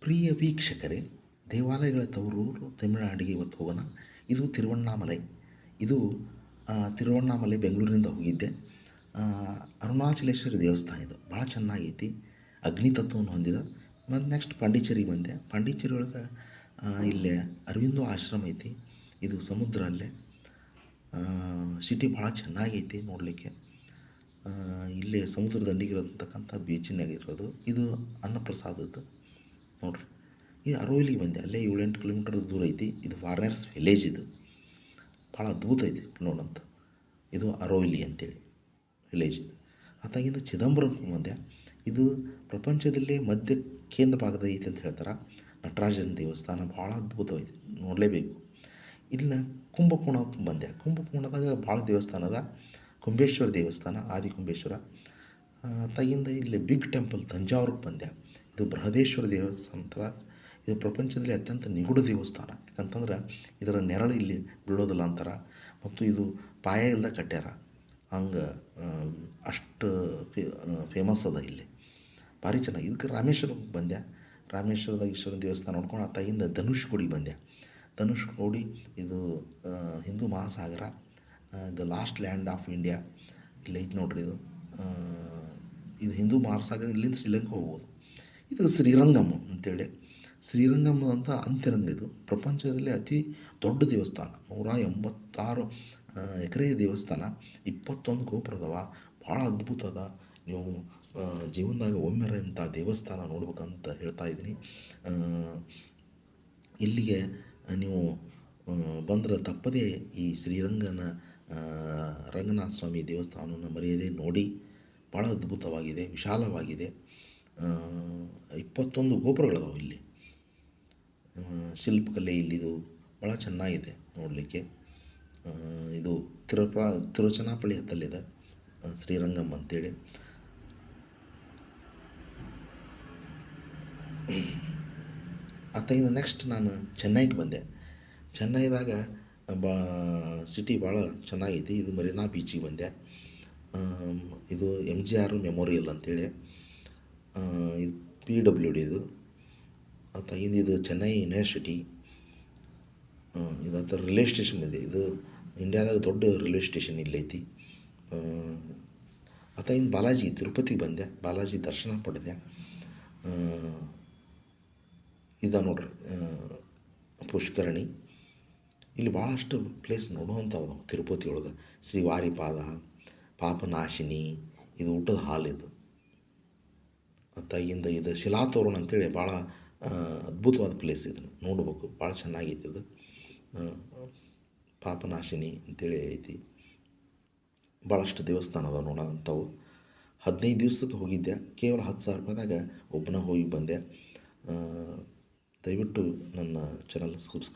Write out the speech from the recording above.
ಪ್ರಿಯ ವೀಕ್ಷಕರೇ, ದೇವಾಲಯಗಳ ತವರೂರು ತಮಿಳುನಾಡಿಗೆ ಇವತ್ತು ಹೋಗೋಣ. ಇದು ತಿರುವಣ್ಣಾಮಲೈ. ಇದು ತಿರುವಣ್ಣಾಮಲೈ ಬೆಂಗಳೂರಿನಿಂದ ಹೋಗಿದ್ದೆ. ಅರುಣಾಚಲೇಶ್ವರಿ ದೇವಸ್ಥಾನ ಇದು ಭಾಳ ಚೆನ್ನಾಗೈತಿ. ಅಗ್ನಿ ತತ್ವವನ್ನು ಹೊಂದಿದ. ಮತ್ತು ನೆಕ್ಸ್ಟ್ ಪಾಂಡಿಚೇರಿಗೆ ಬಂದೆ. ಪಾಂಡಿಚೇರಿ ಒಳಗೆ ಇಲ್ಲೇ ಅರವಿಂದೋ ಆಶ್ರಮ ಐತಿ. ಇದು ಸಮುದ್ರ ಅಲ್ಲೇ. ಸಿಟಿ ಭಾಳ ಚೆನ್ನಾಗೈತಿ ನೋಡಲಿಕ್ಕೆ. ಇಲ್ಲೇ ಸಮುದ್ರ ದಂಡಿಗಿರತಕ್ಕಂಥ ಬೀಚಿನಾಗ ಇರೋದು. ಇದು ಅನ್ನಪ್ರಸಾದದ್ದು ನೋಡ್ರಿ. ಈ ಅರೋಲಿಗೆ ಬಂದೆ. ಅಲ್ಲೇ 7-8 ಕಿಲೋಮೀಟರ್ ದೂರ ಐತಿ. ಇದು ವಾರ್ನರ್ಸ್ ವಿಲೇಜ್. ಇದು ಭಾಳ ಅದ್ಭುತ ಐತಿ ನೋಡಂತ. ಇದು ಅರೋಲಿ ಅಂತೇಳಿ ವಿಲೇಜ್. ಅದಾಗಿಂದ ಚಿದಂಬರಕ್ಕೆ ಬಂದೆ. ಇದು ಪ್ರಪಂಚದಲ್ಲೇ ಮಧ್ಯ ಕೇಂದ್ರ ಭಾಗದ ಐತಿ ಅಂತ ಹೇಳ್ತಾರೆ. ನಟರಾಜನ ದೇವಸ್ಥಾನ ಭಾಳ ಅದ್ಭುತವೈತಿ, ನೋಡಲೇಬೇಕು. ಇಲ್ಲಿನ ಕುಂಭಕೋಣಕ್ಕೆ ಬಂದೆ. ಕುಂಭಕೋಣದಾಗ ಭಾಳ ದೇವಸ್ಥಾನ ಅದ. ಕುಂಬೇಶ್ವರ ದೇವಸ್ಥಾನ, ಆದಿಕುಂಬೇಶ್ವರ. ಅತ್ತಾಗಿಂದ ಇಲ್ಲಿ ಬಿಗ್ ಟೆಂಪಲ್ ತಂಜಾವೂರಿಗೆ ಬಂದೆ. ಇದು ಬೃಹದೇಶ್ವರ ದೇವಸ್ಥಾನ ಥರ. ಇದು ಪ್ರಪಂಚದಲ್ಲಿ ಅತ್ಯಂತ ನಿಗೂಢ ದೇವಸ್ಥಾನ. ಯಾಕಂತಂದ್ರೆ ಇದರ ನೆರಳು ಇಲ್ಲಿ ಬೀಳೋದಿಲ್ಲ ಅಂತಾರೆ. ಮತ್ತು ಇದು ಪಾಯ ಇಲ್ದ ಕಟ್ಟ್ಯಾರ. ಹಂಗೆ ಅಷ್ಟು ಫೇಮಸ್ ಅದ ಇಲ್ಲಿ. ಭಾರಿ ಚೆನ್ನಾಗಿ. ಇದಕ್ಕೆ ರಾಮೇಶ್ವರಕ್ಕೆ ಬಂದೆ. ರಾಮೇಶ್ವರದಾಗ ಈಶ್ವರನ ದೇವಸ್ಥಾನ ನೋಡ್ಕೊಂಡು ಅತ್ತಾಗಿಂದ ಧನುಷ್ಕೋಡಿಗೆ ಬಂದೆ. ಧನುಷ್ಕೋಡಿ ಇದು Hindu Mahasagara, the last land of India ಇಲ್ಲಿ ಐತೆ ನೋಡ್ರಿ. ಇದು ಹಿಂದೂ ಮಹಾಸಾಗರ. ಇಲ್ಲಿಂದ ಶ್ರೀಲಂಕಾ ಹೋಗ್ಬೋದು. ಇದು ಶ್ರೀರಂಗಮ್ ಅಂತೇಳಿ. ಶ್ರೀರಂಗಮ್ ಅಂತ ಅಂತರಂಗ. ಇದು ಪ್ರಪಂಚದಲ್ಲಿ ಅತಿ ದೊಡ್ಡ ದೇವಸ್ಥಾನ. 186 ಎಕರೆ ದೇವಸ್ಥಾನ, 21 ಗೋಪುರದವ. ಭಾಳ ಅದ್ಭುತ ಅದ. ನೀವು ಜೀವನದಾಗ ಒಮ್ಮೆರ ಇಂಥ ದೇವಸ್ಥಾನ ನೋಡ್ಬೇಕಂತ ಹೇಳ್ತಾ ಇದ್ದೀನಿ. ಇಲ್ಲಿಗೆ ನೀವು ಬಂದ್ರೆ ತಪ್ಪದೇ ಈ ರಂಗನಾಥ ಸ್ವಾಮಿ ದೇವಸ್ಥಾನವನ್ನು ಮರೆಯದೆ ನೋಡಿ. ಭಾಳ ಅದ್ಭುತವಾಗಿದೆ, ವಿಶಾಲವಾಗಿದೆ. 21 ಗೋಪುರಗಳದಾವೆ ಇಲ್ಲಿ. ಶಿಲ್ಪಕಲೆ ಇಲ್ಲಿದು ಭಾಳ ಚೆನ್ನಾಗಿದೆ ನೋಡಲಿಕ್ಕೆ. ಇದು ತಿರುಚನಾಪಳ್ಳಿ ಹತ್ತಲ್ಲಿದೆ ಶ್ರೀರಂಗಮ್ ಅಂತೇಳಿ. ಅತ್ತಾಗಿಂದ ನೆಕ್ಸ್ಟ್ ನಾನು ಚೆನ್ನೈಗೆ ಬಂದೆ. ಚೆನ್ನೈದಾಗ ಸಿಟಿ ಭಾಳ ಚೆನ್ನಾಗೈತಿ. ಇದು ಮರೀನಾ ಬೀಚಿಗೆ ಬಂದೆ. ಇದು MGR ಮೆಮೋರಿಯಲ್ ಅಂತೇಳಿ. ಇದು PWD ಇದು. ಅತ್ತಾಗಿಂದ ಇದು ಚೆನ್ನೈ ಯೂನಿವರ್ಸಿಟಿ. ಇದು ಅದರ ರೈಲ್ವೆ ಸ್ಟೇಷನ್ ಇದೆ. ಇದು ಇಂಡಿಯಾದಾಗ ದೊಡ್ಡ ರೈಲ್ವೆ ಸ್ಟೇಷನ್ ಇಲ್ಲೈತಿ. ಅತ್ತಾಗಿಂದ ಬಾಲಾಜಿ ತಿರುಪತಿಗೆ ಬಂದೆ. ಬಾಲಾಜಿ ದರ್ಶನ ಪಡೆದೆ. ಇದು ನೋಡ್ರಿ ಪುಷ್ಕರಣಿ. ಇಲ್ಲಿ ಭಾಳಷ್ಟು ಪ್ಲೇಸ್ ನೋಡುವಂಥವು ತಿರುಪತಿ ಒಳಗೆ. ಶ್ರೀ ವಾರಿಪಾದ, ಪಾಪನಾಶಿನಿ, ಇದು ಊಟದ ಹಾಲ್ ಇದು. ಅತ್ತಾಗಿಂದ ಇದು ಶಿಲಾತೋರಣ ಅಂತೇಳಿ ಭಾಳ ಅದ್ಭುತವಾದ ಪ್ಲೇಸ್. ಇದನ್ನು ನೋಡ್ಬೇಕು, ಭಾಳ ಚೆನ್ನಾಗೈತಿ. ಇದು ಪಾಪನಾಶಿನಿ ಅಂತೇಳಿ ಐತಿ. ಭಾಳಷ್ಟು ದೇವಸ್ಥಾನ ಅದಾವೆ ನೋಡೋಂಥವು. 15 ದಿವಸಕ್ಕೆ ಹೋಗಿದ್ದೆ. ಕೇವಲ 10,000 ರೂಪಾಯಿದಾಗ ಒಬ್ಬನ ಹೋಗಿ ಬಂದೆ. ದಯವಿಟ್ಟು ನನ್ನ ಚಾನಲ್ ಸಬ್ಸ್ಕ್ರೈಬ್